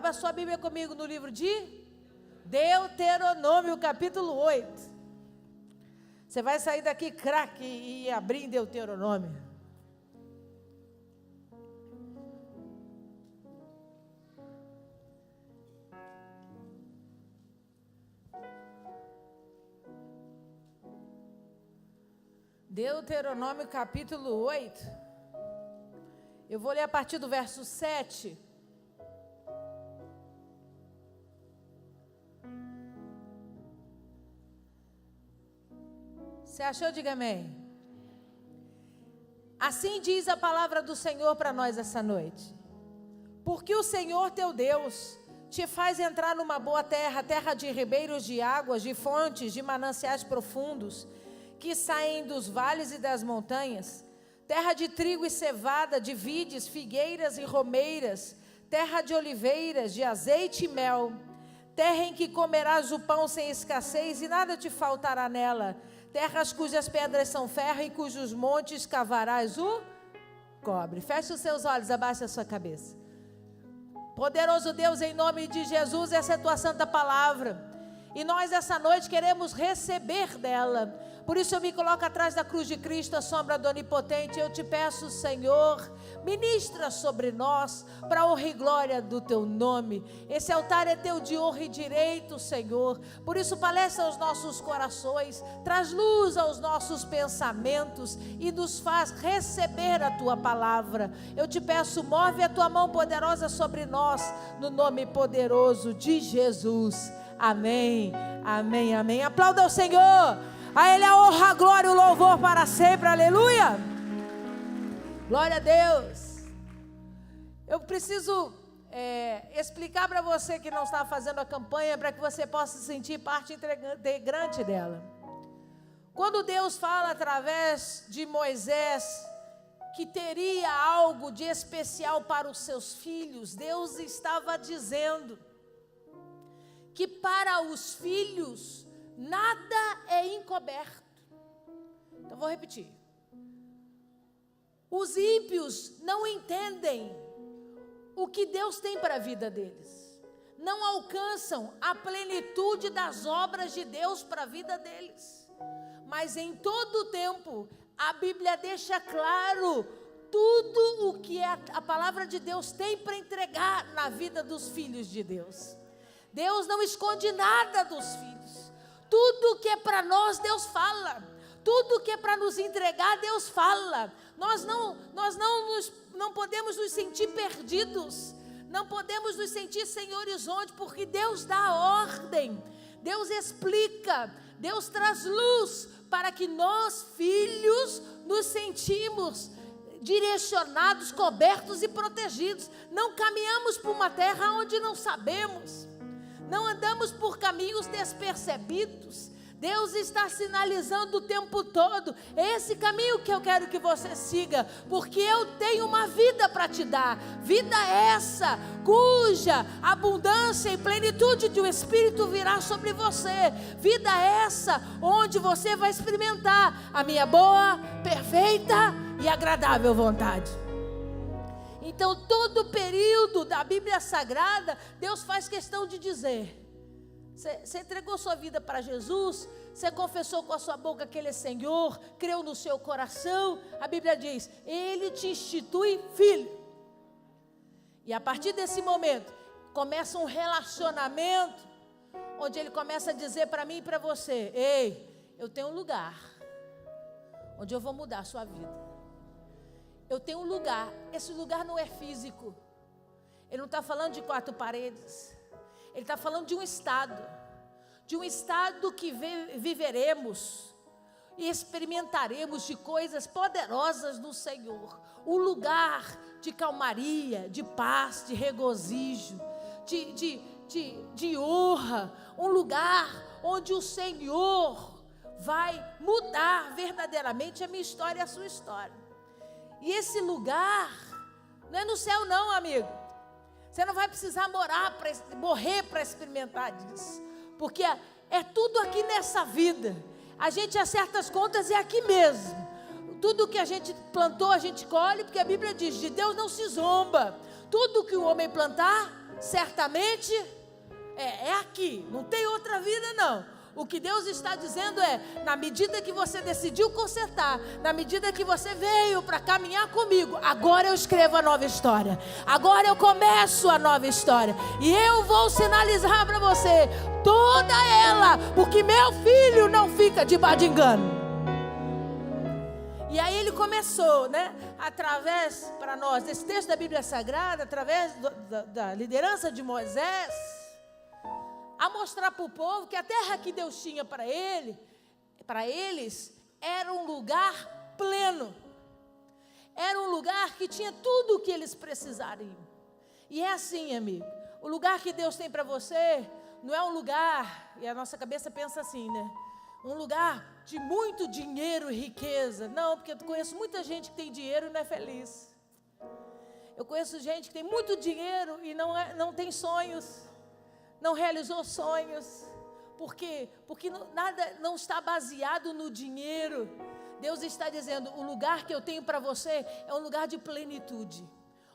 Abra sua Bíblia comigo no livro de Deuteronômio, capítulo 8. Você vai sair daqui craque e abrir em Deuteronômio. Deuteronômio capítulo 8. Eu vou ler a partir do verso 7. Você achou? Diga amém. Assim diz a palavra do Senhor para nós essa noite. Porque o Senhor teu Deus te faz entrar numa boa terra, terra de ribeiros de águas, de fontes, de mananciais profundos, que saem dos vales e das montanhas, terra de trigo e cevada, de vides, figueiras e romeiras, terra de oliveiras, de azeite e mel, terra em que comerás o pão sem escassez e nada te faltará nela, terras cujas pedras são ferro e cujos montes cavarás o cobre. Feche os seus olhos, abaixe a sua cabeça. Poderoso Deus, em nome de Jesus, essa é a tua santa palavra. E nós essa noite queremos receber dela. Por isso eu me coloco atrás da cruz de Cristo, a sombra do Onipotente. Eu te peço, Senhor, ministra sobre nós, para honra e glória do teu nome. Esse altar é teu de honra e direito, Senhor. Por isso palestra aos nossos corações, traz luz aos nossos pensamentos e nos faz receber a tua palavra. Eu te peço, move a tua mão poderosa sobre nós, no nome poderoso de Jesus. Amém, amém, amém. Aplauda ao Senhor. A Ele a honra, a glória e o louvor para sempre. Aleluia. Glória a Deus. Eu preciso explicar para você que não está fazendo a campanha, para que você possa se sentir parte integrante dela. Quando Deus fala através de Moisés que teria algo de especial para os seus filhos, Deus estava dizendo que para os filhos nada é encoberto. Então vou repetir. Os ímpios não entendem o que Deus tem para a vida deles. Não alcançam a plenitude das obras de Deus para a vida deles. Mas em todo o tempo, a Bíblia deixa claro tudo o que a palavra de Deus tem para entregar na vida dos filhos de Deus. Deus não esconde nada dos filhos. Tudo que é para nós, Deus fala. Tudo que é para nos entregar, Deus fala. Nós não podemos nos sentir perdidos. Não podemos nos sentir sem horizonte, porque Deus dá ordem. Deus explica. Deus traz luz para que nós, filhos, nos sentimos direcionados, cobertos e protegidos. Não caminhamos por uma terra onde não sabemos. Não andamos por caminhos despercebidos. Deus está sinalizando o tempo todo. É esse caminho que eu quero que você siga, porque eu tenho uma vida para te dar. Vida essa, cuja abundância e plenitude do Espírito virá sobre você. Vida essa, onde você vai experimentar a minha boa, perfeita e agradável vontade. Então, todo o período da Bíblia Sagrada, Deus faz questão de dizer: você entregou sua vida para Jesus, você confessou com a sua boca que Ele é Senhor, creu no seu coração, a Bíblia diz, Ele te institui filho. E a partir desse momento, começa um relacionamento, onde Ele começa a dizer para mim e para você: ei, eu tenho um lugar, onde eu vou mudar a sua vida. Eu tenho um lugar, esse lugar não é físico. Ele não está falando de 4 paredes. Ele está falando de um estado que viveremos e experimentaremos de coisas poderosas no Senhor. Um lugar de calmaria, de paz, de regozijo, de honra. Um lugar onde o Senhor vai mudar verdadeiramente a minha história e a sua história. E esse lugar não é no céu não, amigo. Você não vai precisar morrer para experimentar disso. Porque é tudo aqui nessa vida. A gente acerta as contas, é aqui mesmo. Tudo que a gente plantou, a gente colhe, porque a Bíblia diz, de Deus não se zomba. Tudo que o homem plantar, certamente é aqui, não tem outra vida não. O que Deus está dizendo é, na medida que você decidiu consertar, na medida que você veio para caminhar comigo, agora eu escrevo a nova história, agora eu começo a nova história, e eu vou sinalizar para você toda ela, porque meu filho não fica debaixo de engano. E aí ele começou, né, através, para nós, desse texto da Bíblia Sagrada, através da liderança de Moisés, a mostrar para o povo que a terra que Deus tinha para eles, era um lugar pleno. Era um lugar que tinha tudo o que eles precisariam. E é assim, amigo, o lugar que Deus tem para você, não é um lugar, e a nossa cabeça pensa assim, né? Um lugar de muito dinheiro e riqueza. Não, porque eu conheço muita gente que tem dinheiro e não é feliz. Eu conheço gente que tem muito dinheiro e não tem sonhos. Não realizou sonhos. Por quê? Porque nada não está baseado no dinheiro. Deus está dizendo, o lugar que eu tenho para você é um lugar de plenitude,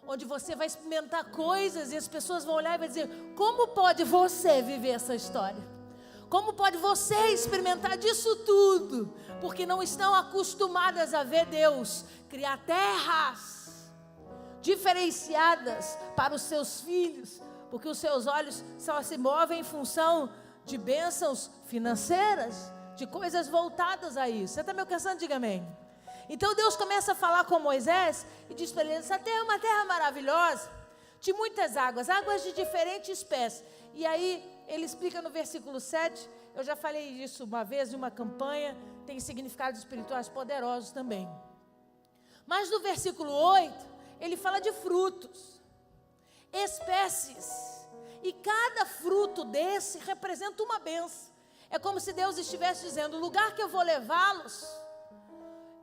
onde você vai experimentar coisas e as pessoas vão olhar e vão dizer, como pode você viver essa história? Como pode você experimentar disso tudo? Porque não estão acostumadas a ver Deus criar terras diferenciadas para os seus filhos, porque os seus olhos só se movem em função de bênçãos financeiras, de coisas voltadas a isso. Você está me alcançando? Diga amém. Então Deus começa a falar com Moisés e diz para ele, essa terra é uma terra maravilhosa, de muitas águas, águas de diferentes espécies. E aí ele explica no versículo 7, eu já falei disso uma vez em uma campanha, tem significados espirituais poderosos também. Mas no versículo 8, ele fala de frutos, espécies, e cada fruto desse representa uma bênção. É como se Deus estivesse dizendo, o lugar que eu vou levá-los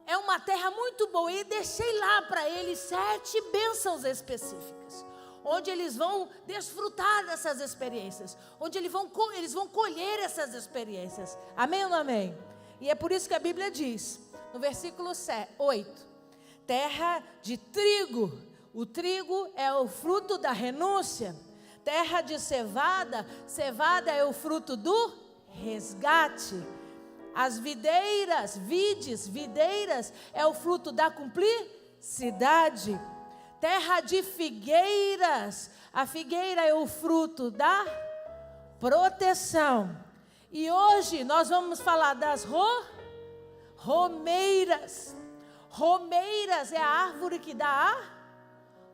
é uma terra muito boa, e deixei lá para eles 7 bênçãos específicas, onde eles vão desfrutar dessas experiências, onde eles vão colher essas experiências. Amém ou não amém? E é por isso que a Bíblia diz, no versículo 8, terra de trigo. O trigo é o fruto da renúncia. Terra de cevada, cevada é o fruto do resgate. As videiras, videiras é o fruto da cumplicidade. Terra de figueiras, a figueira é o fruto da proteção. E hoje nós vamos falar das romeiras. Romeiras é a árvore que dá a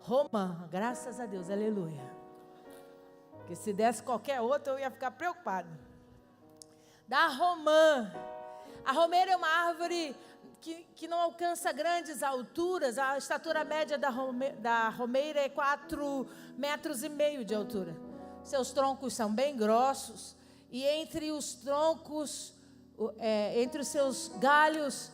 romã, graças a Deus, aleluia. Porque se desse qualquer outra eu ia ficar preocupado. Da romã. A romeira é uma árvore que não alcança grandes alturas. A estatura média da romeira é 4,5 metros de altura. Seus troncos são bem grossos. E entre os troncos, entre os seus galhos,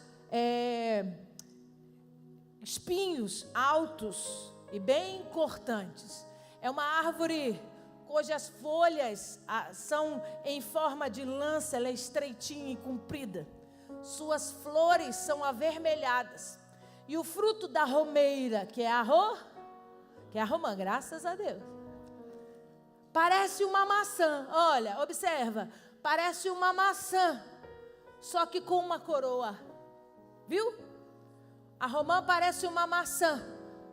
espinhos altos e bem cortantes. É uma árvore cujas folhas são em forma de lança, ela é estreitinha e comprida. Suas flores são avermelhadas. E o fruto da romeira, que é a romã, graças a Deus, parece uma maçã. Olha, observa, parece uma maçã, só que com uma coroa. Viu? A romã parece uma maçã,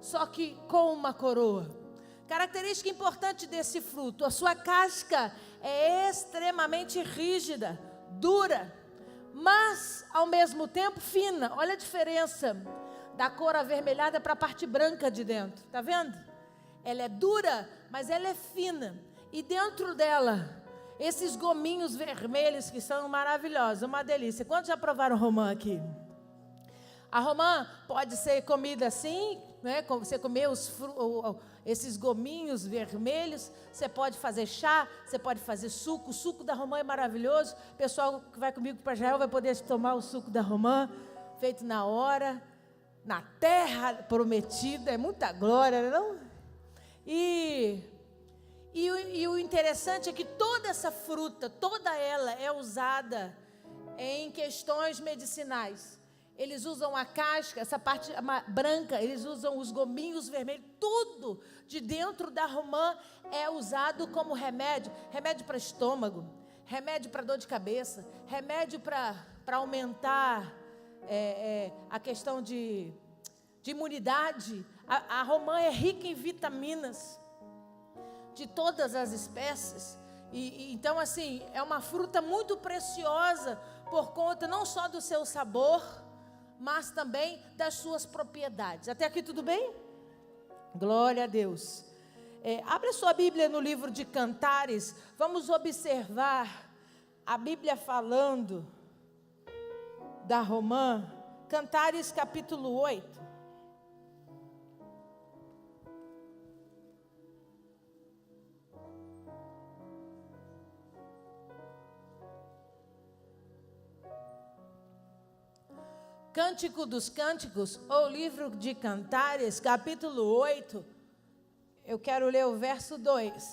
só que com uma coroa. Característica importante desse fruto, a sua casca é extremamente rígida, dura, mas ao mesmo tempo fina. Olha a diferença da cor avermelhada para a parte branca de dentro, tá vendo? Ela é dura, mas ela é fina, e dentro dela, esses gominhos vermelhos que são maravilhosos, uma delícia. Quantos já provaram romã aqui? A romã pode ser comida assim, né? Você comer esses gominhos vermelhos, você pode fazer chá, você pode fazer suco. O suco da romã é maravilhoso. O pessoal que vai comigo para Israel vai poder tomar o suco da romã, feito na hora, na terra prometida. É muita glória, não? E o interessante é que toda essa fruta, toda ela é usada em questões medicinais. eles usam a casca, essa parte branca, eles usam os gominhos vermelhos, tudo de dentro da romã é usado como remédio. Remédio para estômago, remédio para dor de cabeça, remédio para aumentar a questão de imunidade. A romã é rica em vitaminas de todas as espécies. Então, assim, é uma fruta muito preciosa por conta não só do seu sabor, mas também das suas propriedades. Até aqui tudo bem? Glória a Deus. Abre a sua Bíblia no livro de Cantares. Vamos observar a Bíblia falando da romã. Cantares capítulo 8. Cântico dos Cânticos, ou livro de Cantares, capítulo 8, eu quero ler o verso 2.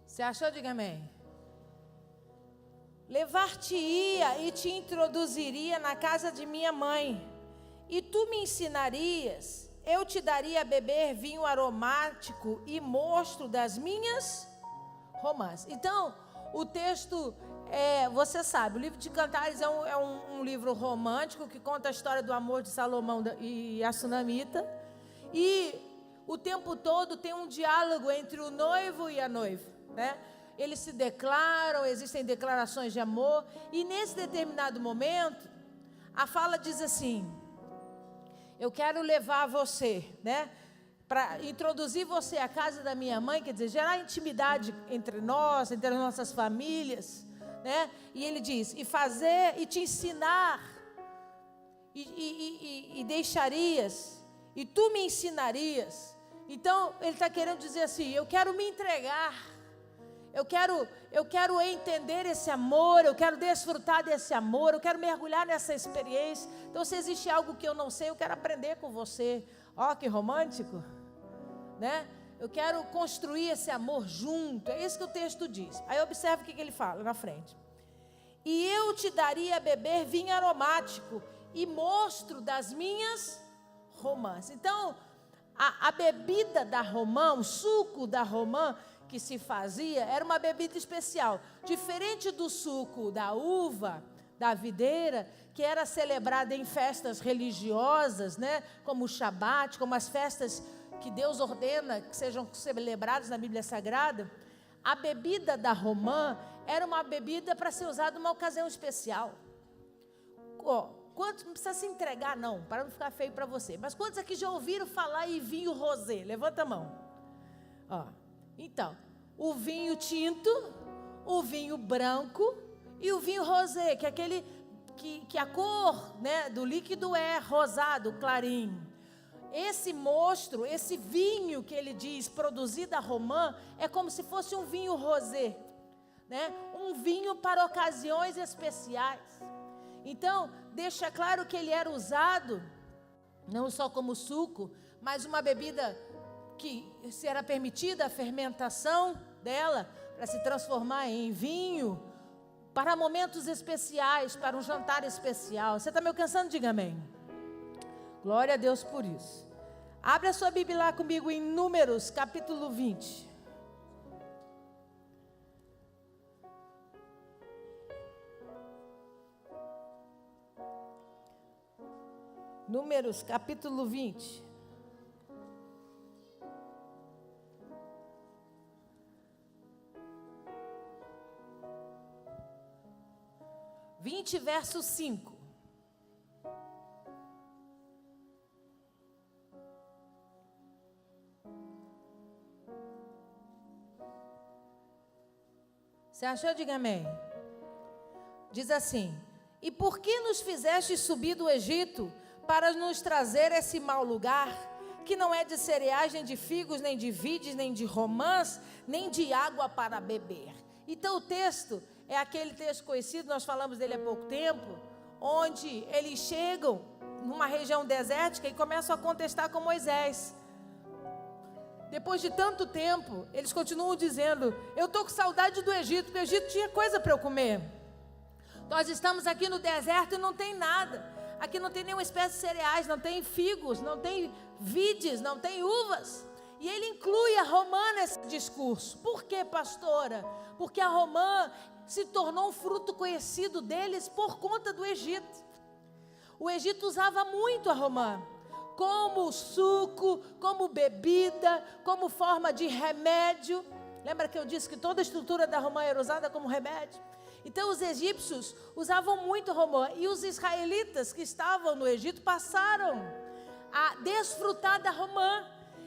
Você achou? Diga amém. Levar-te-ia e te introduziria na casa de minha mãe, e tu me ensinarias, eu te daria a beber vinho aromático e mosto das minhas romãs. Então, o texto, você sabe, o livro de Cantares é um livro romântico que conta a história do amor de Salomão e a sunamita, e o tempo todo tem um diálogo entre o noivo e a noiva, né? Eles se declaram, existem declarações de amor, e nesse determinado momento, a fala diz assim: eu quero levar você, né, para introduzir você à casa da minha mãe, quer dizer, gerar intimidade entre nós, entre as nossas famílias, né? E ele diz, e fazer, e te ensinar, e deixarias, e tu me ensinarias. Então, ele está querendo dizer assim, eu quero me entregar, eu quero entender esse amor, eu quero desfrutar desse amor, eu quero mergulhar nessa experiência. Então, se existe algo que eu não sei, eu quero aprender com você. Ó, que romântico, né? Eu quero construir esse amor junto. É isso que o texto diz. Aí observe o que ele fala na frente. E eu te daria a beber vinho aromático e mosto das minhas romãs. Então, a bebida da romã, o suco da romã que se fazia, era uma bebida especial, diferente do suco da uva, da videira, que era celebrada em festas religiosas, né, como o Shabat, como as festas que Deus ordena que sejam celebradas na Bíblia Sagrada. A bebida da romã era uma bebida para ser usada numa ocasião especial. Quantos, não precisa se entregar não, para não ficar feio para você, mas quantos aqui já ouviram falar em vinho rosé? Levanta a mão. Então, o vinho tinto, o vinho branco e o vinho rosé, que é aquele que a cor, né, do líquido é rosado, clarinho. Esse mosto, esse vinho que ele diz, produzido a romã, é como se fosse um vinho rosé, né? Um vinho para ocasiões especiais. Então, deixa claro que ele era usado, não só como suco, mas uma bebida que se era permitida a fermentação dela para se transformar em vinho para momentos especiais, para um jantar especial. Você está me alcançando? Diga amém. Glória a Deus por isso. Abre a sua Bíblia lá comigo em Números, capítulo 20. Números, capítulo 20. Verso 5. Você achou? Diga amém. Diz assim: e por que nos fizeste subir do Egito para nos trazer esse mau lugar, que não é de cereais, nem de figos, nem de vides, nem de romãs, nem de água para beber? Então o texto, é aquele texto conhecido, nós falamos dele há pouco tempo, onde eles chegam numa região desértica e começam a contestar com Moisés. Depois de tanto tempo, eles continuam dizendo: eu estou com saudade do Egito, porque o Egito tinha coisa para eu comer. Nós estamos aqui no deserto e não tem nada. Aqui não tem nenhuma espécie de cereais, não tem figos, não tem vides, não tem uvas. E ele inclui a romã nesse discurso. Por quê, pastora? Porque a romã se tornou um fruto conhecido deles por conta do Egito. O Egito usava muito a romã, como suco, como bebida, como forma de remédio. Lembra que eu disse que toda a estrutura da romã era usada como remédio? Então os egípcios usavam muito romã, e os israelitas que estavam no Egito passaram a desfrutar da romã.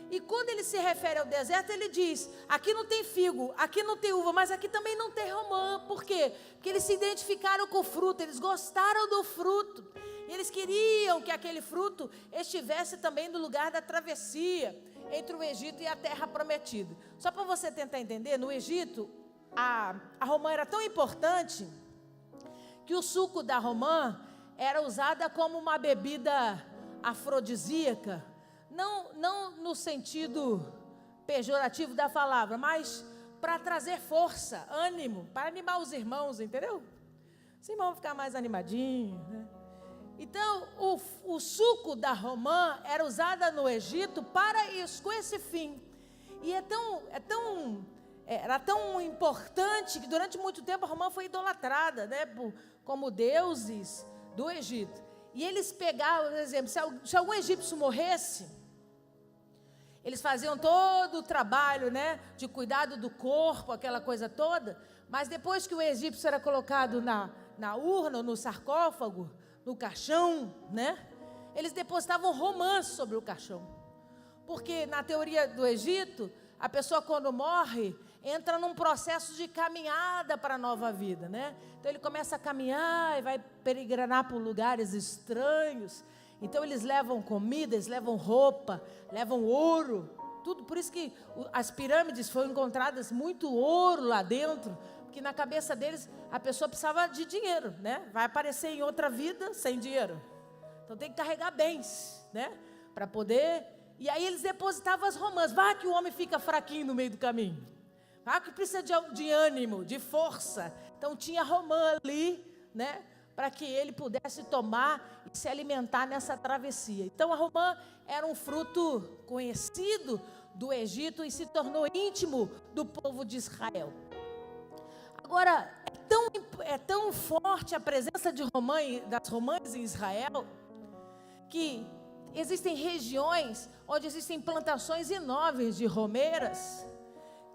E quando ele se refere ao deserto, ele diz: aqui não tem figo, aqui não tem uva, mas aqui também não tem romã. Por quê? Porque eles se identificaram com o fruto, eles gostaram do fruto. E eles queriam que aquele fruto estivesse também no lugar da travessia entre o Egito e a terra prometida. Só para você tentar entender, no Egito, a romã era tão importante que o suco da romã era usada como uma bebida afrodisíaca. Não no sentido pejorativo da palavra, mas para trazer força, ânimo, para animar os irmãos, entendeu? Os irmãos vão ficar mais animadinhos, né? Então, o suco da romã era usada no Egito para isso, com esse fim. E era tão importante que durante muito tempo a romã foi idolatrada, né, como deuses do Egito. E eles pegavam, por exemplo, se algum egípcio morresse, eles faziam todo o trabalho, né, de cuidado do corpo, aquela coisa toda, mas depois que o egípcio era colocado na urna, no sarcófago, no caixão, né, eles depositavam romã sobre o caixão. Porque na teoria do Egito, a pessoa quando morre, entra num processo de caminhada para a nova vida, né? Então ele começa a caminhar e vai peregrinar por lugares estranhos. Então eles levam comida, eles levam roupa, levam ouro, tudo. Por isso que as pirâmides foram encontradas muito ouro lá dentro, porque na cabeça deles a pessoa precisava de dinheiro, né? Vai aparecer em outra vida sem dinheiro. Então tem que carregar bens, né? Para poder... E aí eles depositavam as romãs. Vá que o homem fica fraquinho no meio do caminho. Vá que precisa de ânimo, de força. Então tinha romã ali, né? Para que ele pudesse tomar e se alimentar nessa travessia. Então a romã era um fruto conhecido do Egito e se tornou íntimo do povo de Israel. Agora, é tão forte a presença das romãs em Israel, que existem regiões onde existem plantações enormes de romeiras,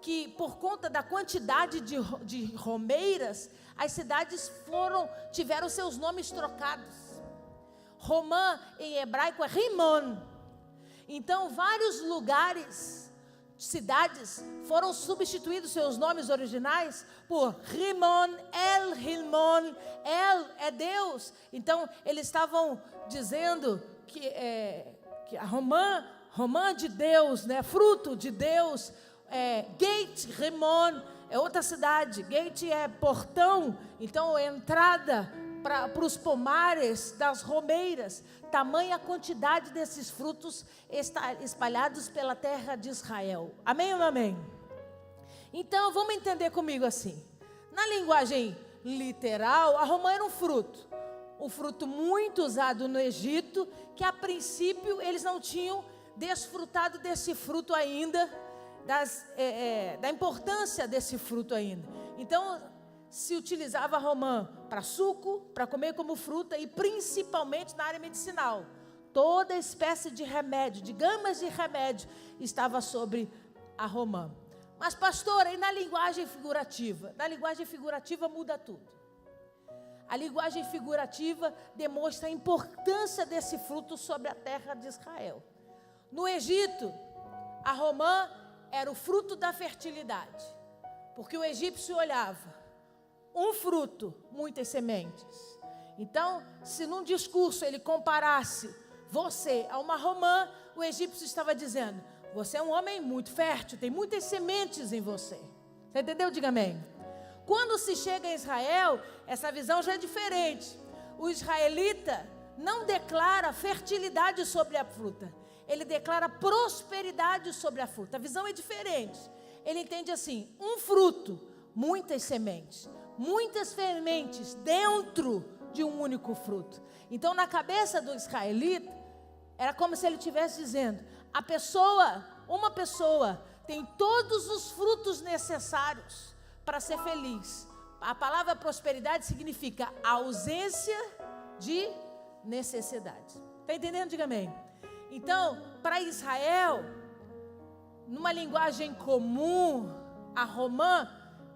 que por conta da quantidade de romeiras, as cidades tiveram seus nomes trocados. Romã em hebraico é Rimon. Então vários lugares, cidades, foram substituídos seus nomes originais por Rimon, El, El é Deus. Então eles estavam dizendo que a romã de Deus, né, fruto de Deus. Gate Rimon é outra cidade. Gate é portão, então entrada para os pomares das romeiras. Tamanha quantidade desses frutos espalhados pela terra de Israel. Amém ou não amém? Então vamos entender comigo assim. Na linguagem literal, a romã era um fruto muito usado no Egito, que a princípio eles não tinham desfrutado desse fruto ainda, da importância desse fruto ainda. Então se utilizava a romã para suco, para comer como fruta e principalmente na área medicinal. Toda espécie de remédio, de gamas de remédio, estava sobre a romã. Mas pastora, e na linguagem figurativa? Na linguagem figurativa muda tudo. A linguagem figurativa demonstra a importância desse fruto sobre a terra de Israel. No Egito, a romã era o fruto da fertilidade, porque o egípcio olhava um fruto, muitas sementes. Então, se num discurso ele comparasse você a uma romã, o egípcio estava dizendo: você é um homem muito fértil, tem muitas sementes em você. Você entendeu? Diga amém. Quando se chega em Israel, essa visão já é diferente. O israelita não declara fertilidade sobre a fruta, ele declara prosperidade sobre a fruta. A visão é diferente. Ele entende assim: um fruto, muitas sementes dentro de um único fruto. Então, na cabeça do israelita, era como se ele estivesse dizendo: uma pessoa tem todos os frutos necessários para ser feliz. A palavra prosperidade significa ausência de necessidade. Está entendendo? Diga amém. Então, para Israel, numa linguagem comum, a romã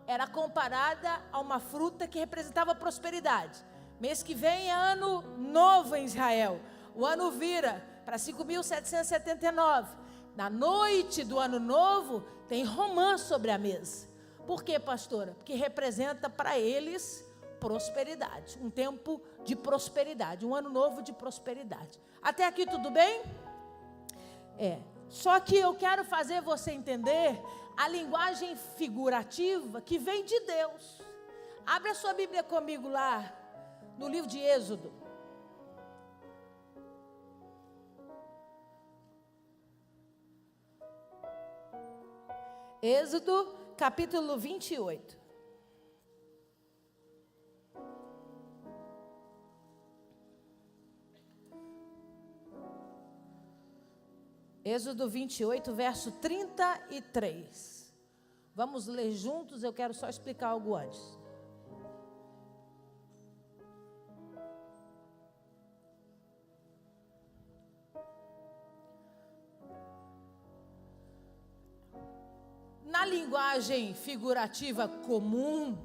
era comparada a uma fruta que representava prosperidade. Mês que vem é ano novo em Israel. O ano vira para 5.779. Na noite do ano novo, tem romã sobre a mesa. Por quê, pastora? Porque representa para eles prosperidade. Um tempo de prosperidade. Um ano novo de prosperidade. Até aqui tudo bem? Só que eu quero fazer você entender a linguagem figurativa que vem de Deus. Abre a sua Bíblia comigo lá, no livro de Êxodo. Êxodo, capítulo 28. Êxodo 28, verso 33. Vamos ler juntos, eu quero só explicar algo antes. Na linguagem figurativa comum,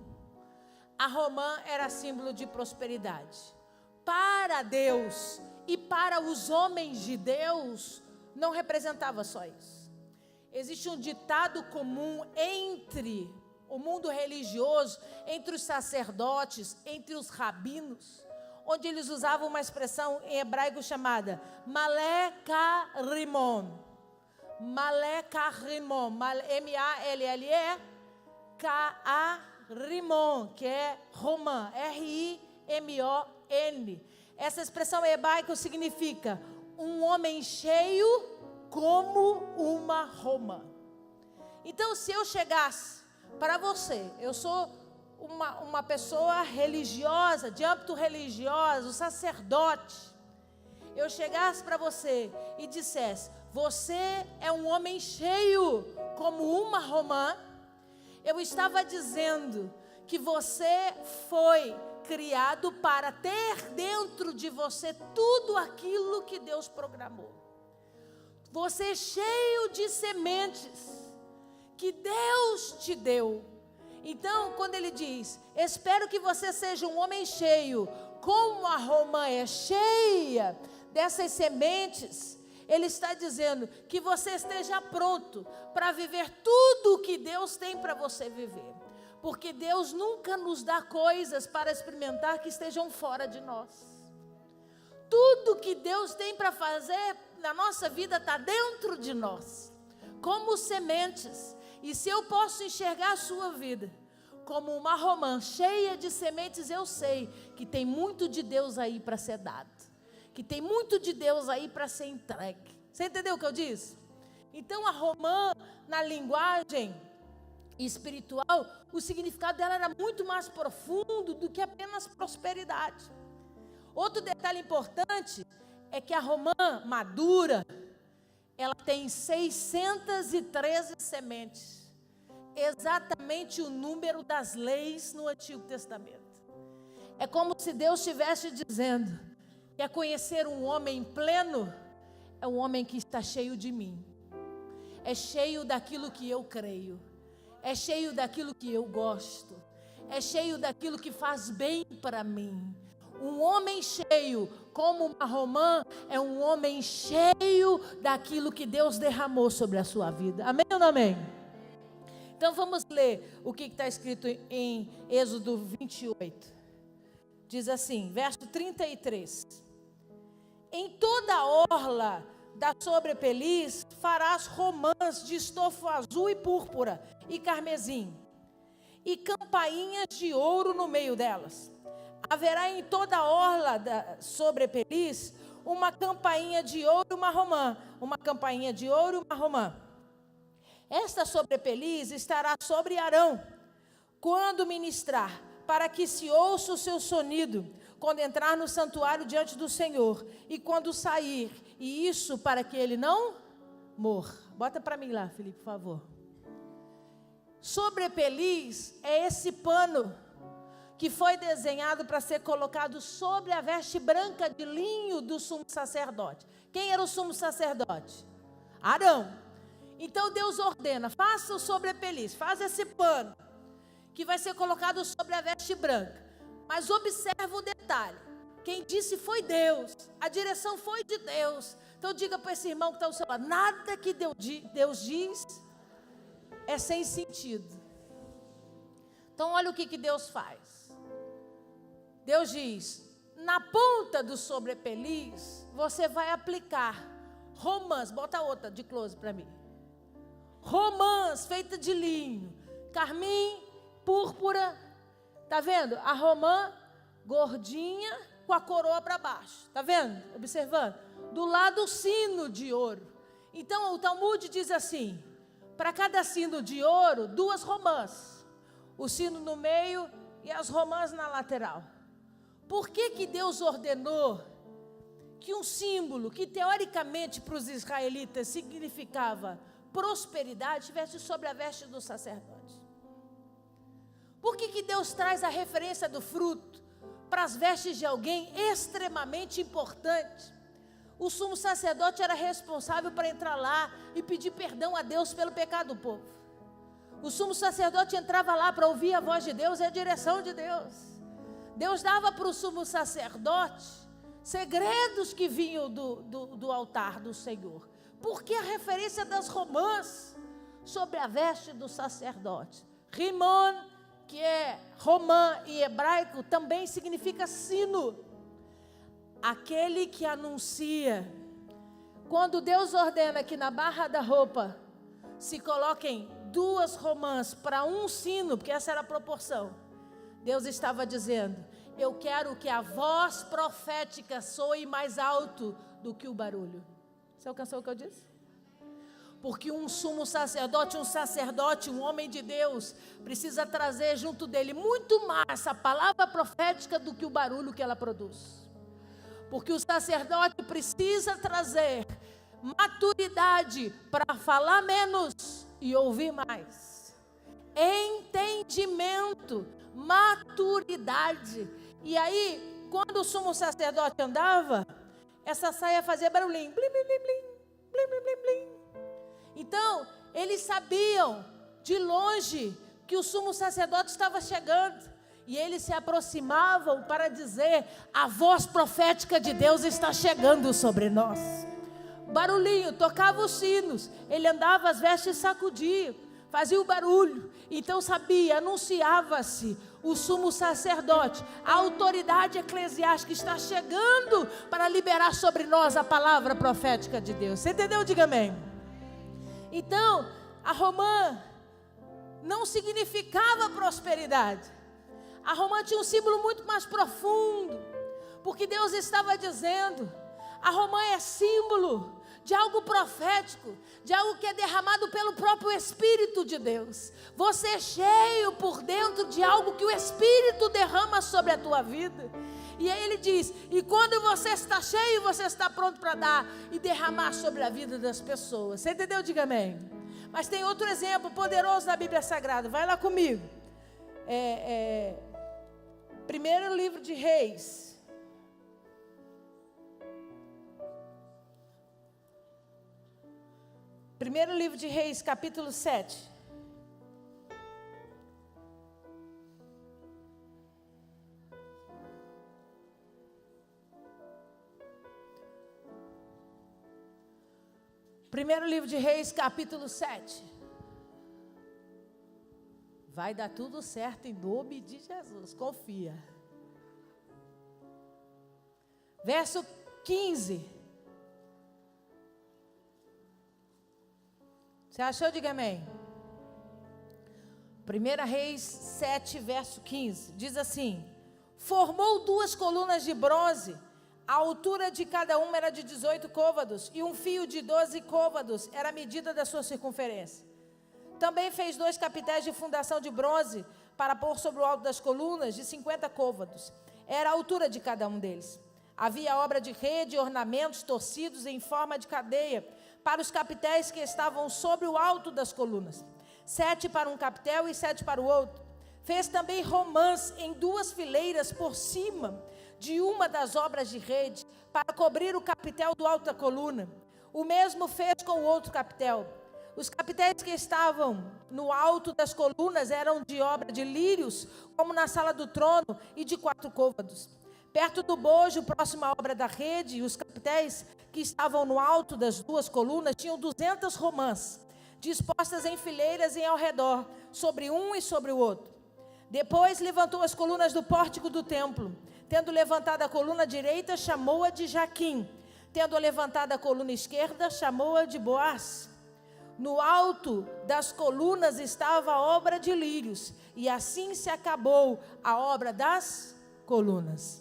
a romã era símbolo de prosperidade. Para Deus e para os homens de Deus, não representava só isso. Existe um ditado comum entre o mundo religioso, entre os sacerdotes, entre os rabinos, onde eles usavam uma expressão em hebraico chamada Malé-ka-rimon. Malé-ka-rimon, M-A-L-L-E-K-A-rimon, que é romã, R-I-M-O-N. Essa expressão em hebraico significa um homem cheio como uma romã. Então, se eu chegasse para você, eu sou uma pessoa religiosa, de âmbito religioso, sacerdote, eu chegasse para você e dissesse: você é um homem cheio como uma romã, eu estava dizendo que você foi criado para ter dentro de você tudo aquilo que Deus programou. Você é cheio de sementes que Deus te deu. Então, quando ele diz: espero que você seja um homem cheio, como a romã é cheia dessas sementes, ele está dizendo que você esteja pronto para viver tudo o que Deus tem para você viver. Porque Deus nunca nos dá coisas para experimentar que estejam fora de nós. Tudo que Deus tem para fazer na nossa vida está dentro de nós, como sementes. E se eu posso enxergar a sua vida como uma romã cheia de sementes, eu sei que tem muito de Deus aí para ser dado, que tem muito de Deus aí para ser entregue. Você entendeu o que eu disse? Então a romã, na linguagem espiritual, o significado dela era muito mais profundo do que apenas prosperidade. Outro detalhe importante é que a romã madura, ela tem 613 sementes, exatamente o número das leis no Antigo Testamento. É como se Deus estivesse dizendo que conhecer um homem pleno é um homem que está cheio de mim, é cheio daquilo que eu creio, é cheio daquilo que eu gosto, é cheio daquilo que faz bem para mim. Um homem cheio, como uma romã, é um homem cheio daquilo que Deus derramou sobre a sua vida. Amém ou não amém? Então vamos ler o que está escrito em Êxodo 28. Diz assim, verso 33. Em toda a orla da sobrepeliz farás romãs de estofo azul e púrpura e carmesim. e campainhas de ouro no meio delas. Haverá em toda a orla da sobrepeliz uma campainha de ouro e uma romã. Uma campainha de ouro e uma romã. Esta sobrepeliz estará sobre Arão, quando ministrar, para que se ouça o seu sonido, quando entrar no santuário diante do Senhor, e quando sair, e isso para que ele não morra. Bota para mim lá, Felipe, por favor. Sobrepeliz é esse pano que foi desenhado para ser colocado sobre a veste branca de linho do sumo sacerdote. Quem era o sumo sacerdote? Arão. Então Deus ordena, faça o sobrepeliz, faz esse pano, que vai ser colocado sobre a veste branca. Mas observa o detalhe, quem disse foi Deus, a direção foi de Deus. Então diga para esse irmão que está ao seu lado, nada que Deus diz é sem sentido. Então olha o que Deus faz. Deus diz, na ponta do sobrepeliz, você vai aplicar romãs, bota outra de close para mim. Romãs feita de linho, carmim, púrpura, tá vendo? A romã gordinha com a coroa para baixo, tá vendo? Observando? Do lado o sino de ouro. Então o Talmud diz assim, para cada sino de ouro, 2 romãs, o sino no meio e as romãs na lateral. Por que Deus ordenou que um símbolo que teoricamente para os israelitas significava prosperidade estivesse sobre a veste do sacerdote? Por que Deus traz a referência do fruto para as vestes de alguém extremamente importante? O sumo sacerdote era responsável para entrar lá e pedir perdão a Deus pelo pecado do povo. O sumo sacerdote entrava lá para ouvir a voz de Deus e a direção de Deus. Deus dava para o sumo sacerdote segredos que vinham do altar do Senhor. Por que a referência das romãs sobre a veste do sacerdote? Rimon, que é romã em hebraico, também significa sino. Aquele que anuncia. Quando Deus ordena que na barra da roupa se coloquem 2 romãs para um sino, porque essa era a proporção, Deus estava dizendo, eu quero que a voz profética soe mais alto do que o barulho. Você alcançou o que eu disse? Porque um sumo sacerdote, um homem de Deus, precisa trazer junto dele muito mais a palavra profética do que o barulho que ela produz. Porque o sacerdote precisa trazer maturidade para falar menos e ouvir mais. Entendimento, maturidade. E aí, quando o sumo sacerdote andava, essa saia fazia barulhinho. Blim, blim, blim, blim, blim, blim, blim, blim. Então, eles sabiam de longe que o sumo sacerdote estava chegando. E eles se aproximavam para dizer, a voz profética de Deus está chegando sobre nós. Barulhinho, tocava os sinos, ele andava, as vestes sacudia, fazia o barulho. Então sabia, anunciava-se o sumo sacerdote, a autoridade eclesiástica está chegando para liberar sobre nós a palavra profética de Deus. Você entendeu? Diga amém. Então, a romã não significava prosperidade. A romã tinha um símbolo muito mais profundo, porque Deus estava dizendo, a romã é símbolo de algo profético, de algo que é derramado pelo próprio Espírito de Deus. Você é cheio por dentro de algo que o Espírito derrama sobre a tua vida. E aí ele diz, e quando você está cheio, você está pronto para dar e derramar sobre a vida das pessoas. Você entendeu? Diga amém. Mas tem outro exemplo poderoso na Bíblia Sagrada, vai lá comigo. Primeiro livro de Reis. Primeiro livro de Reis, capítulo 7. Primeiro livro de Reis, capítulo 7. Vai dar tudo certo em nome de Jesus, confia. Verso 15. Você achou? Diga amém. 1 Reis 7, verso 15, diz assim: formou 2 colunas de bronze, a altura de cada uma era de 18 côvados, e um fio de 12 côvados era a medida da sua circunferência. Também fez 2 capitéis de fundação de bronze, para pôr sobre o alto das colunas, de 50 côvados. Era a altura de cada um deles. Havia obra de rede e ornamentos torcidos em forma de cadeia, para os capitéis que estavam sobre o alto das colunas. 7 para um capitel e 7 para o outro. Fez também romãs em 2 fileiras por cima de uma das obras de rede, para cobrir o capitel do alto da coluna. O mesmo fez com o outro capitel. Os capitéis que estavam no alto das colunas eram de obra de lírios, como na sala do trono, e de 4 côvados. Perto do bojo, próximo à obra da rede, os capitéis que estavam no alto das 2 colunas tinham 200 romãs, dispostas em fileiras e ao redor, sobre um e sobre o outro. Depois levantou as colunas do pórtico do templo. Tendo levantado a coluna direita, chamou-a de Jaquim. Tendo levantado a coluna esquerda, chamou-a de Boaz. No alto das colunas estava a obra de lírios, e assim se acabou a obra das colunas.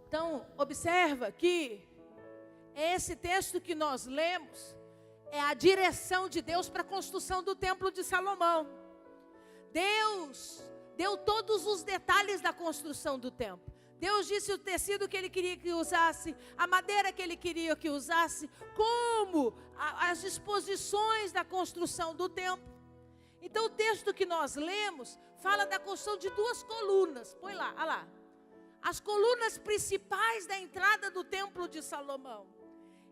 Então, observa que esse texto que nós lemos é a direção de Deus para a construção do templo de Salomão. Deus deu todos os detalhes da construção do templo. Deus disse o tecido que Ele queria que usasse, a madeira que Ele queria que usasse, como as disposições da construção do templo. Então o texto que nós lemos fala da construção de 2 colunas. Põe lá, olha lá. As colunas principais da entrada do templo de Salomão.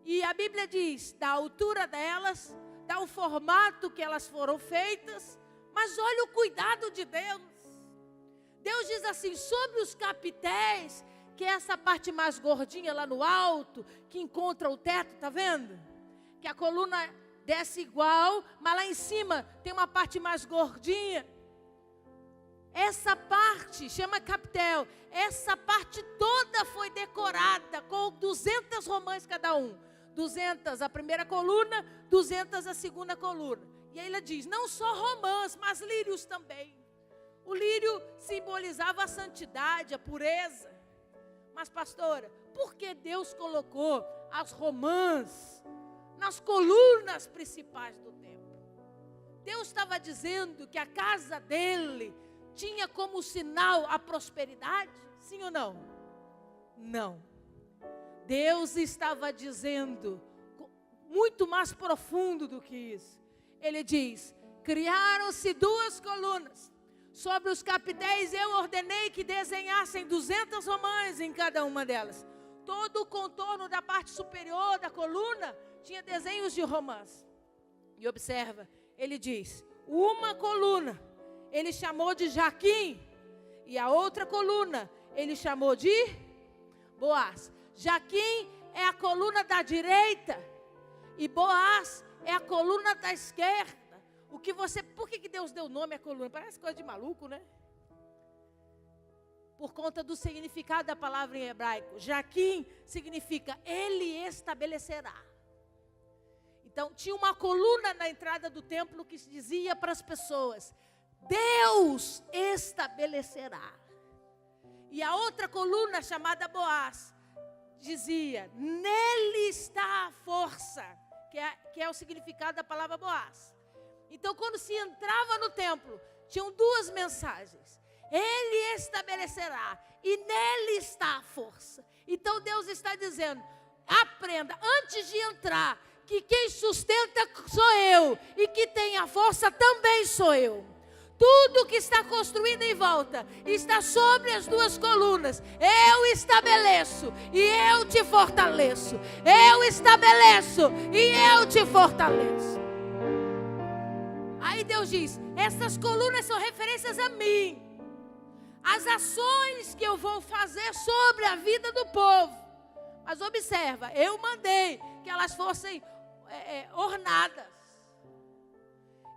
E a Bíblia diz da altura delas, dá o formato que elas foram feitas, mas olha o cuidado de Deus. Deus diz assim, sobre os capitéis, que é essa parte mais gordinha lá no alto, que encontra o teto, tá vendo? Que a coluna desce igual, mas lá em cima tem uma parte mais gordinha. Essa parte chama capitel, essa parte toda foi decorada com 200 romãs cada um. 200 a primeira coluna, 200 a segunda coluna. E aí ele diz, não só romãs, mas lírios também. O lírio simbolizava a santidade, a pureza. Mas pastora, por que Deus colocou as romãs nas colunas principais do templo? Deus estava dizendo que a casa dele tinha como sinal a prosperidade? Sim ou não? Não. Deus estava dizendo muito mais profundo do que isso. Ele diz, criaram-se 2 colunas. Sobre os capitéis eu ordenei que desenhassem 200 romãs em cada uma delas. Todo o contorno da parte superior da coluna tinha desenhos de romãs. E observa, ele diz, uma coluna ele chamou de Jaquim, e a outra coluna ele chamou de Boaz. Jaquim é a coluna da direita, e Boaz é a coluna da esquerda. Por que Deus deu nome à coluna? Parece coisa de maluco, né? Por conta do significado da palavra em hebraico. Jaquim significa Ele estabelecerá. Então tinha uma coluna na entrada do templo que dizia para as pessoas, Deus estabelecerá. E a outra coluna chamada Boaz dizia, nele está a força, que é o significado da palavra Boaz. Então, quando se entrava no templo, tinham 2 mensagens. Ele estabelecerá e nele está a força. Então, Deus está dizendo, aprenda, antes de entrar, que quem sustenta sou eu e que tem a força também sou eu. Tudo que está construído em volta está sobre as 2 colunas. Eu estabeleço e eu te fortaleço. Eu estabeleço e eu te fortaleço. Aí Deus diz, essas colunas são referências a mim. As ações que eu vou fazer sobre a vida do povo. Mas observa, eu mandei que elas fossem ornadas.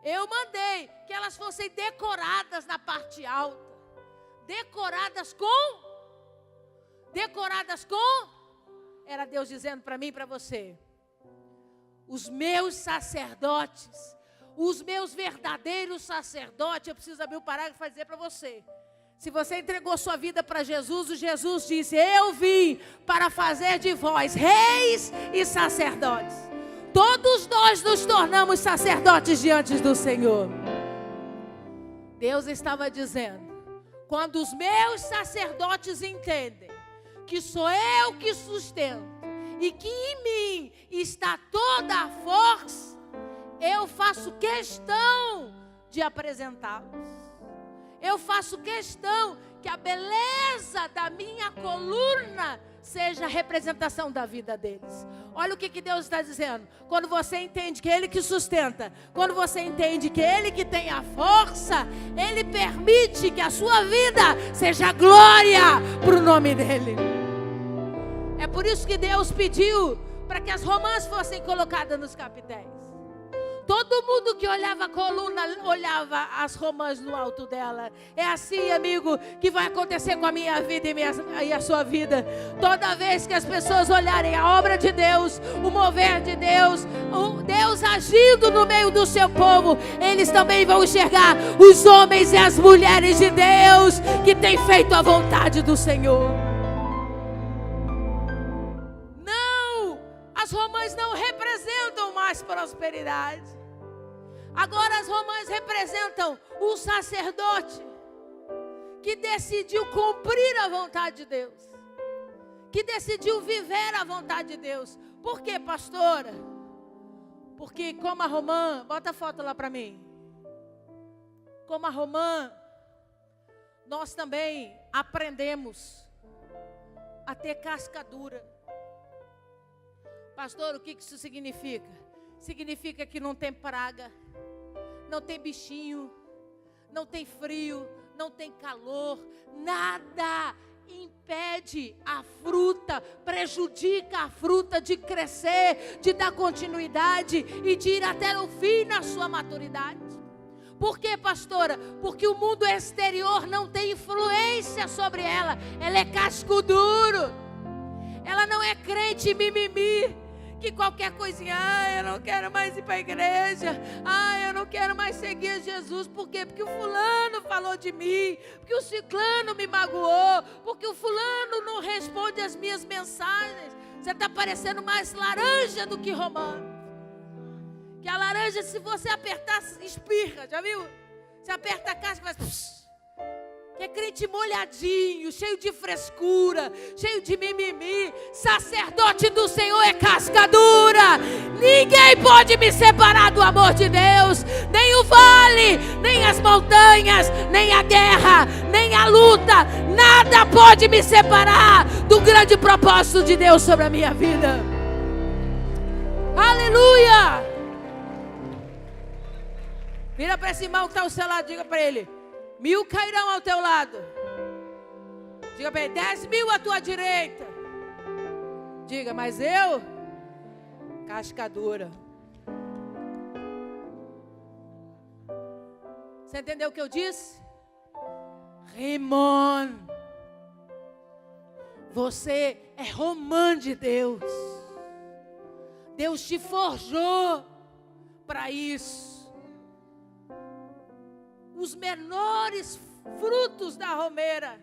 Eu mandei que elas fossem decoradas na parte alta. Decoradas com? Era Deus dizendo para mim e para você. Os meus sacerdotes, os meus verdadeiros sacerdotes. Eu preciso abrir o parágrafo e dizer para você. Se você entregou sua vida para Jesus, o Jesus disse: eu vim para fazer de vós reis e sacerdotes. Todos nós nos tornamos sacerdotes diante do Senhor. Deus estava dizendo: quando os meus sacerdotes entendem que sou eu que sustento e que em mim está toda a força, eu faço questão de apresentá-los. Eu faço questão que a beleza da minha coluna seja a representação da vida deles. Olha o que Deus está dizendo. Quando você entende que Ele que sustenta, quando você entende que Ele que tem a força, Ele permite que a sua vida seja glória para o nome dEle. É por isso que Deus pediu para que as romãs fossem colocadas nos capitéis. Todo mundo que olhava a coluna, olhava as romãs no alto dela. É assim, amigo, que vai acontecer com a minha vida e a sua vida. Toda vez que as pessoas olharem a obra de Deus, o mover de Deus, o Deus agindo no meio do seu povo, eles também vão enxergar os homens e as mulheres de Deus que têm feito a vontade do Senhor. Não, as romãs não representam mais prosperidade. Agora as romãs representam o sacerdote que decidiu cumprir a vontade de Deus, que decidiu viver a vontade de Deus. Por quê, pastora? Porque como a romã, bota a foto lá para mim. Como a romã, nós também aprendemos a ter casca dura. Pastor, o que isso significa? Significa que não tem praga, não tem bichinho, não tem frio, não tem calor, nada impede a fruta, prejudica a fruta de crescer, de dar continuidade e de ir até o fim na sua maturidade. Por quê, pastora? Porque o mundo exterior não tem influência sobre ela. Ela é casco duro. Ela não é crente mimimi, que qualquer coisinha, eu não quero mais ir para a igreja, eu não quero mais seguir Jesus. Por quê? Porque o fulano falou de mim, porque o ciclano me magoou, porque o fulano não responde as minhas mensagens. Você está parecendo mais laranja do que romã. Que a laranja, se você apertar, espirra, já viu? Você aperta a casca e faz... Que é crente molhadinho, cheio de frescura, cheio de mimimi. Sacerdote do Senhor é casca dura. Ninguém pode me separar do amor de Deus. Nem o vale, nem as montanhas, nem a guerra, nem a luta. Nada pode me separar do grande propósito de Deus sobre a minha vida. Aleluia! Vira para esse irmão que está ao seu lado, diga para ele: 1000 cairão ao teu lado. Diga para ele: 10.000 à tua direita. Diga: mas eu, casca dura. Você entendeu o que eu disse? Rimon. Você é romã de Deus. Deus te forjou para isso. Os menores frutos da romeira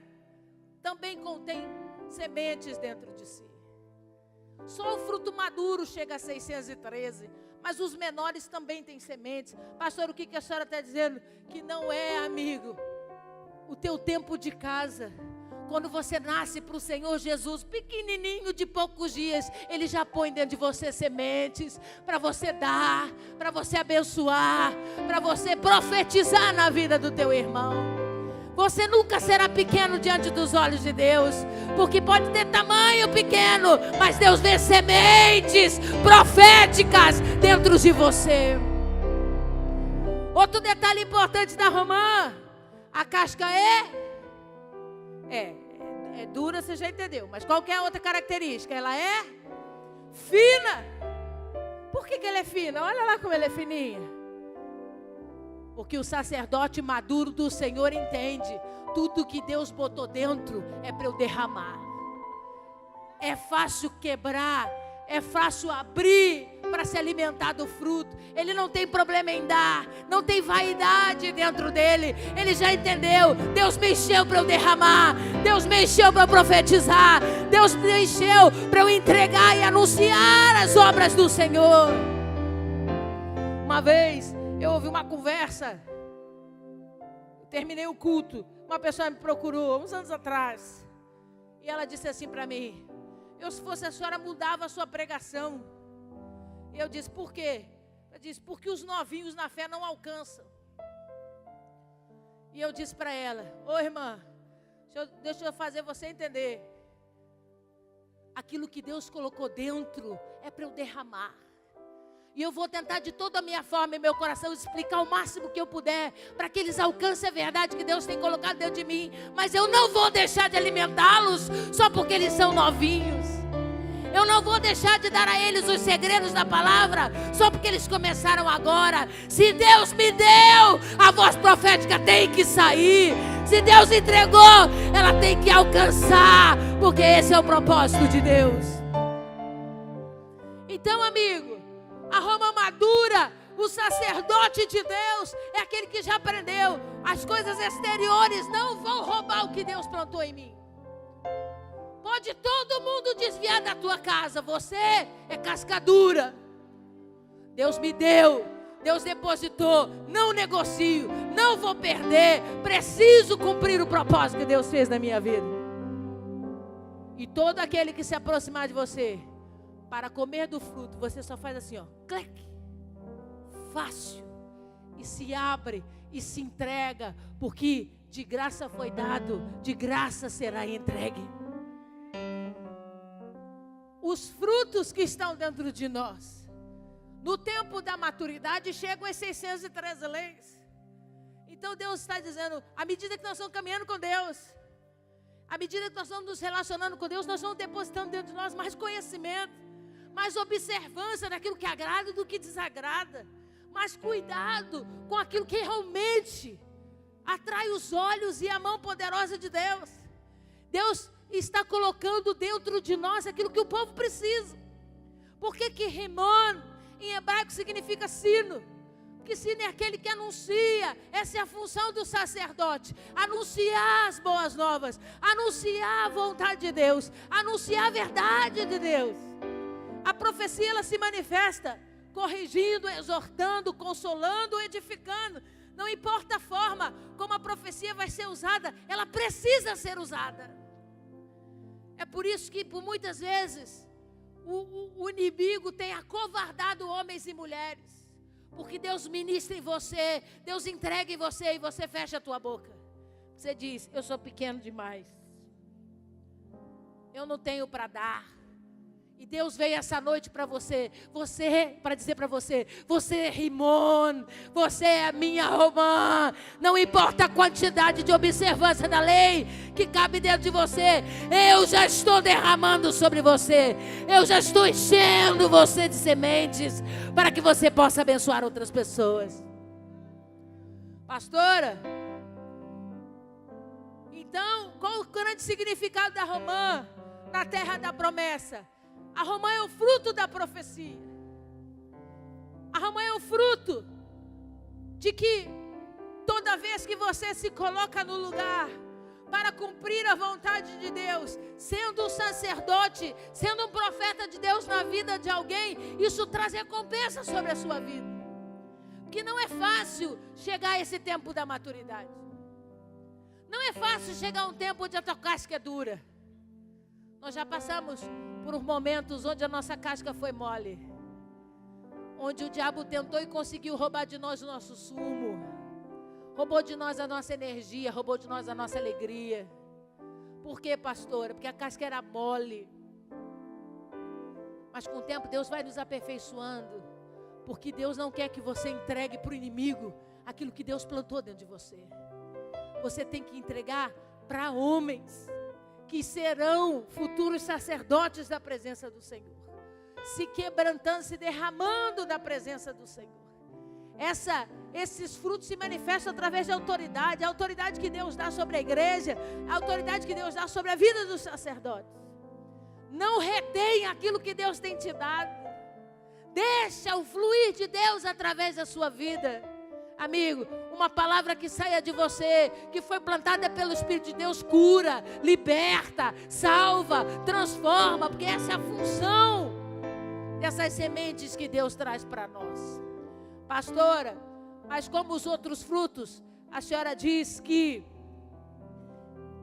também contêm sementes dentro de si. Só o fruto maduro chega a 613, mas os menores também têm sementes. Pastor, o que a senhora está dizendo? Que não é, amigo, o teu tempo de casa. Quando você nasce para o Senhor Jesus, pequenininho de poucos dias, Ele já põe dentro de você sementes para você dar, para você abençoar, para você profetizar na vida do teu irmão. Você nunca será pequeno diante dos olhos de Deus, porque pode ter tamanho pequeno, mas Deus vê sementes proféticas dentro de você. Outro detalhe importante da romã: a casca é dura, você já entendeu. Mas qual que é a outra característica? Ela é fina. Por que ela é fina? Olha lá como ela é fininha. Porque o sacerdote maduro do Senhor entende: tudo que Deus botou dentro é para eu derramar. É fácil quebrar é fácil abrir para se alimentar do fruto. Ele não tem problema em dar, não tem vaidade dentro dele. Ele já entendeu. Deus me encheu para eu derramar, Deus me encheu para eu profetizar, Deus me encheu para eu entregar e anunciar as obras do Senhor. Uma vez eu ouvi uma conversa, terminei o culto, uma pessoa me procurou uns anos atrás e ela disse assim para mim: eu, se fosse a senhora, mudava a sua pregação. E eu disse: por quê? Ela disse: porque os novinhos na fé não alcançam. E eu disse para ela: ô irmã, deixa eu fazer você entender. Aquilo que Deus colocou dentro é para eu derramar. E eu vou tentar de toda a minha forma e meu coração explicar o máximo que eu puder, para que eles alcancem a verdade que Deus tem colocado dentro de mim. Mas eu não vou deixar de alimentá-los só porque eles são novinhos. Eu não vou deixar de dar a eles os segredos da palavra só porque eles começaram agora. Se Deus me deu, a voz profética tem que sair. Se Deus entregou, ela tem que alcançar, porque esse é o propósito de Deus. Então, amigo, a Roma madura, o sacerdote de Deus é aquele que já aprendeu. As coisas exteriores não vão roubar o que Deus plantou em mim. Pode todo mundo desviar da tua casa, você é casca dura. Deus me deu, Deus depositou, não negocio, não vou perder, preciso cumprir o propósito que Deus fez na minha vida. E todo aquele que se aproximar de você para comer do fruto, você só faz assim, ó, clique, fácil, e se abre e se entrega, porque de graça foi dado, de graça será entregue. Os frutos que estão dentro de nós, no tempo da maturidade, chegam às 613 leis. Então Deus está dizendo, à medida que nós estamos caminhando com Deus, à medida que nós estamos nos relacionando com Deus, nós vamos depositando dentro de nós mais conhecimento, mais observância daquilo que agrada e do que desagrada, mais cuidado com aquilo que realmente atrai os olhos e a mão poderosa de Deus. Deus está colocando dentro de nós aquilo que o povo precisa. Por que que Rimon em hebraico significa sino? Porque sino é aquele que anuncia. Essa é a função do sacerdote: anunciar as boas novas, anunciar a vontade de Deus, anunciar a verdade de Deus. A profecia, ela se manifesta corrigindo, exortando, consolando, edificando. Não importa a forma como a profecia vai ser usada, ela precisa ser usada. É por isso que, por muitas vezes, o inimigo tem acovardado homens e mulheres. Porque Deus ministra em você, Deus entrega em você e você fecha a tua boca. Você diz: eu sou pequeno demais, eu não tenho para dar. E Deus veio essa noite para você, para dizer para você: você é Rimon, você é a minha Romã. Não importa a quantidade de observância da lei que cabe dentro de você, eu já estou derramando sobre você, eu já estou enchendo você de sementes, para que você possa abençoar outras pessoas. Pastora, então, qual o grande significado da Romã na terra da promessa? A Romã é o fruto da profecia. A Romã é o fruto de que toda vez que você se coloca no lugar para cumprir a vontade de Deus, sendo um sacerdote, sendo um profeta de Deus na vida de alguém, isso traz recompensa sobre a sua vida. Porque não é fácil chegar a esse tempo da maturidade. Não é fácil chegar a um tempo onde a tua casca é dura. Nós já passamos por momentos onde a nossa casca foi mole, onde o diabo tentou e conseguiu roubar de nós o nosso sumo, roubou de nós a nossa energia, roubou de nós a nossa alegria. Por quê, pastora? Porque a casca era mole. Mas com o tempo Deus vai nos aperfeiçoando, porque Deus não quer que você entregue para o inimigo aquilo que Deus plantou dentro de você. Você tem que entregar para homens que serão futuros sacerdotes da presença do Senhor, se quebrantando, se derramando da presença do Senhor. Esses frutos se manifestam através da autoridade, a autoridade que Deus dá sobre a igreja, a autoridade que Deus dá sobre a vida dos sacerdotes. Não retém aquilo que Deus tem te dado. Deixa o fluir de Deus através da sua vida. Amigo, uma palavra que saia de você, que foi plantada pelo Espírito de Deus, cura, liberta, salva, transforma, porque essa é a função dessas sementes que Deus traz para nós. Pastora, mas como os outros frutos, a senhora diz que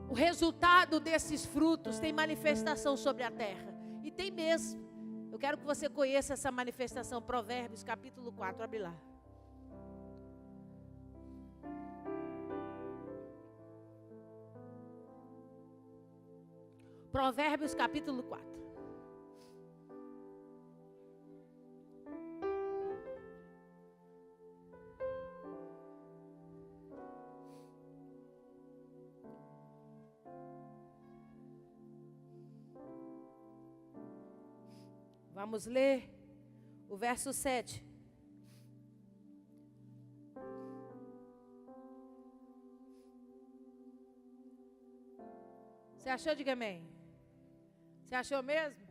o resultado desses frutos tem manifestação sobre a terra. E tem mesmo. Eu quero que você conheça essa manifestação. Provérbios capítulo 4, abre lá. Provérbios capítulo 4. Vamos ler o verso 7. Você achou? Diga amém. Você achou mesmo?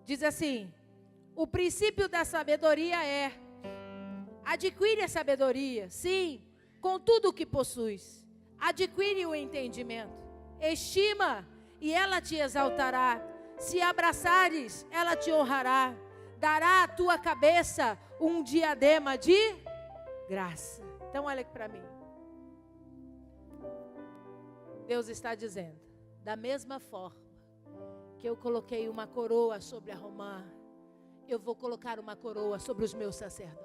Diz assim: o princípio da sabedoria é: adquire a sabedoria, sim, com tudo o que possuis. Adquire o entendimento. Estima, e ela te exaltará. Se abraçares, ela te honrará. Dará à tua cabeça um diadema de graça. Então olha aqui para mim. Deus está dizendo: da mesma forma que eu coloquei uma coroa sobre a Romã, eu vou colocar uma coroa sobre os meus sacerdotes.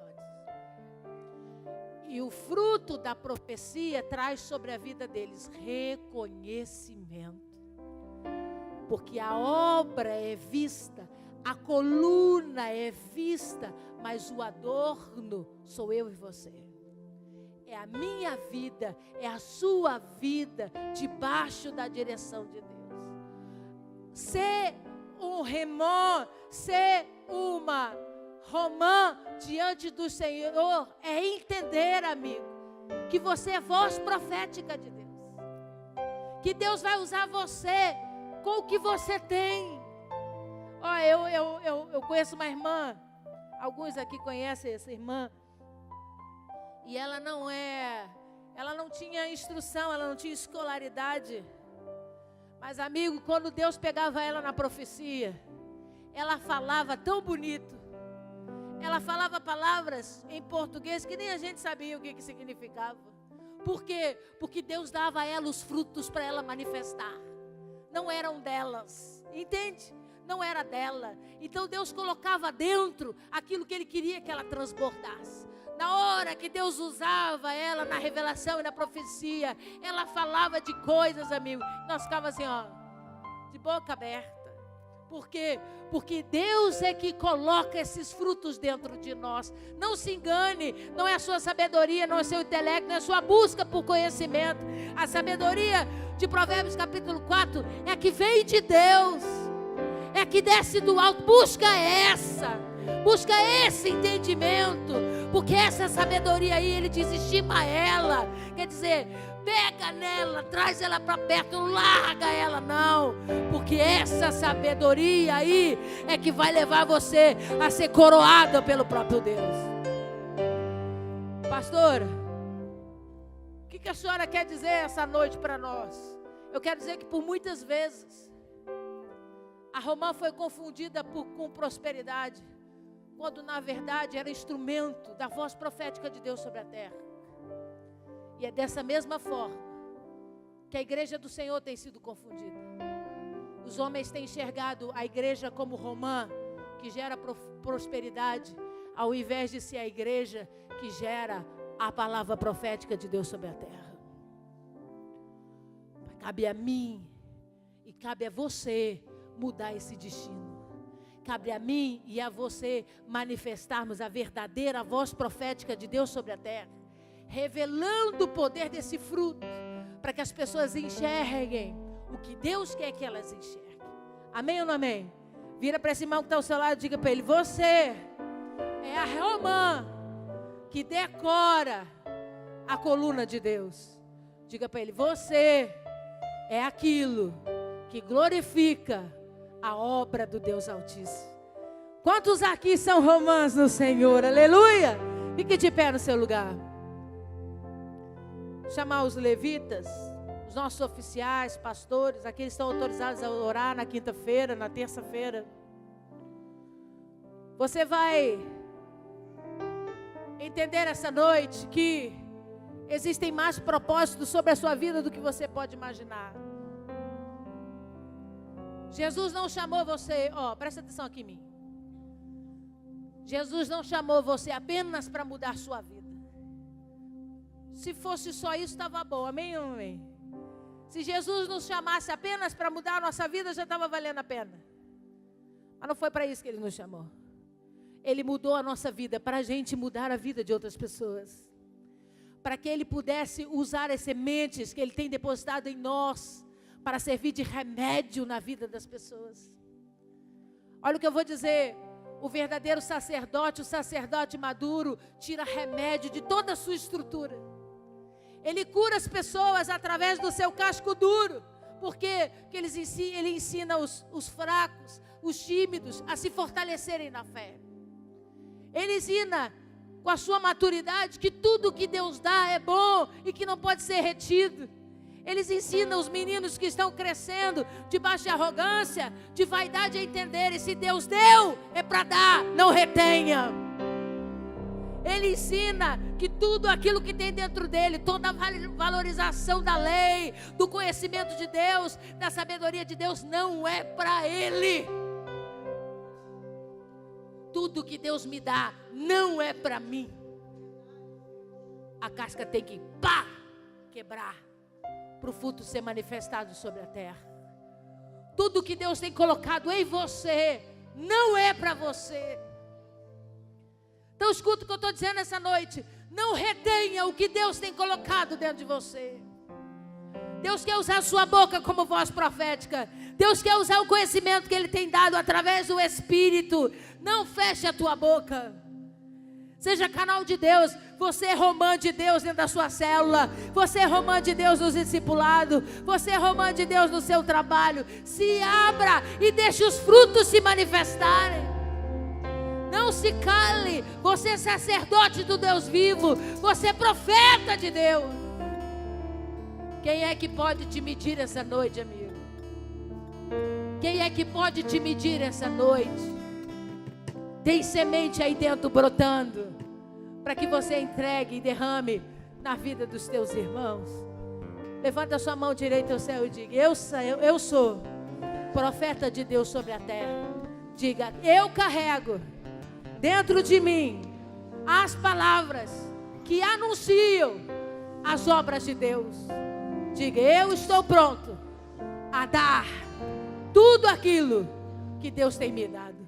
E o fruto da profecia traz sobre a vida deles reconhecimento. Porque a obra é vista, a coluna é vista, mas o adorno sou eu e você. É a minha vida, é a sua vida, debaixo da direção de Deus. Ser um remã, ser uma romã diante do Senhor é entender, amigo, que você é voz profética de Deus. Que Deus vai usar você com o que você tem. Eu conheço uma irmã, alguns aqui conhecem essa irmã, e ela não tinha instrução, ela não tinha escolaridade. Mas amigo, quando Deus pegava ela na profecia, ela falava tão bonito. Ela falava palavras em português que nem a gente sabia o que significava. Por quê? Porque Deus dava a ela os frutos para ela manifestar. Não eram delas, entende? Não era dela. Então Deus colocava dentro aquilo que Ele queria que ela transbordasse. Na hora que Deus usava ela na revelação e na profecia, ela falava de coisas, amigo, nós ficávamos assim, de boca aberta. Por quê? Porque Deus é que coloca esses frutos dentro de nós. Não se engane, não é a sua sabedoria, não é o seu intelecto, não é a sua busca por conhecimento. A sabedoria de Provérbios capítulo 4 é que vem de Deus, é que desce do alto. Busca esse entendimento, porque essa sabedoria aí, Ele diz, estima ela, quer dizer, pega nela, traz ela para perto, não larga ela não, porque essa sabedoria aí é que vai levar você a ser coroada pelo próprio Deus. Pastora, o que a senhora quer dizer essa noite para nós? Eu quero dizer que por muitas vezes a Romã foi confundida com prosperidade, quando na verdade era instrumento da voz profética de Deus sobre a terra. E é dessa mesma forma que a igreja do Senhor tem sido confundida. Os homens têm enxergado a igreja como Romã, que gera prosperidade, ao invés de ser a igreja que gera a palavra profética de Deus sobre a terra. Cabe a mim e cabe a você mudar esse destino. Cabe a mim e a você manifestarmos a verdadeira voz profética de Deus sobre a terra, revelando o poder desse fruto, para que as pessoas enxerguem o que Deus quer que elas enxerguem. Amém ou não amém? Vira para esse irmão que está ao seu lado e diga para ele: você é a Romã que decora a coluna de Deus. Diga para ele: você é aquilo que glorifica a obra do Deus Altíssimo. Quantos aqui são romãs no Senhor? Aleluia! Fique de pé no seu lugar. Chamar os levitas, os nossos oficiais, pastores, aqueles que estão autorizados a orar na quinta-feira, na terça-feira. Você vai entender essa noite que existem mais propósitos sobre a sua vida do que você pode imaginar. Jesus não chamou você, presta atenção aqui em mim. Jesus não chamou você apenas para mudar sua vida. Se fosse só isso, estava bom, amém ou amém? Se Jesus nos chamasse apenas para mudar a nossa vida, já estava valendo a pena. Mas não foi para isso que Ele nos chamou. Ele mudou a nossa vida para a gente mudar a vida de outras pessoas. Para que Ele pudesse usar as sementes que Ele tem depositado em nós, para servir de remédio na vida das pessoas. Olha o que eu vou dizer. O verdadeiro sacerdote, o sacerdote maduro, tira remédio de toda a sua estrutura. Ele cura as pessoas através do seu casco duro. Porque ele ensina os fracos, os tímidos, a se fortalecerem na fé. Ele ensina com a sua maturidade que tudo que Deus dá é bom e que não pode ser retido. Eles ensinam os meninos que estão crescendo debaixo de arrogância, de vaidade, a entenderem: se Deus deu, é para dar, não retenha. Ele ensina que tudo aquilo que tem dentro dele, toda a valorização da lei, do conhecimento de Deus, da sabedoria de Deus, não é para ele. Tudo que Deus me dá não é para mim. A casca tem que quebrar para o fruto ser manifestado sobre a terra. Tudo que Deus tem colocado em você não é para você. Então escuta o que eu estou dizendo essa noite. Não retenha o que Deus tem colocado dentro de você. Deus quer usar a sua boca como voz profética. Deus quer usar o conhecimento que Ele tem dado através do Espírito. Não feche a tua boca. Seja canal de Deus. Você é romã de Deus dentro da sua célula. Você é romã de Deus nos discipulados. Você é romã de Deus no seu trabalho. Se abra e deixe os frutos se manifestarem. Não se cale. Você é sacerdote do Deus vivo. Você é profeta de Deus. Quem é que pode te medir essa noite, amigo? Quem é que pode te medir essa noite? Tem semente aí dentro brotando, para que você entregue e derrame na vida dos teus irmãos. Levanta a sua mão direita ao céu e diga: eu sou profeta de Deus sobre a terra. Diga: eu carrego dentro de mim as palavras que anunciam as obras de Deus. Diga: eu estou pronto a dar tudo aquilo que Deus tem me dado.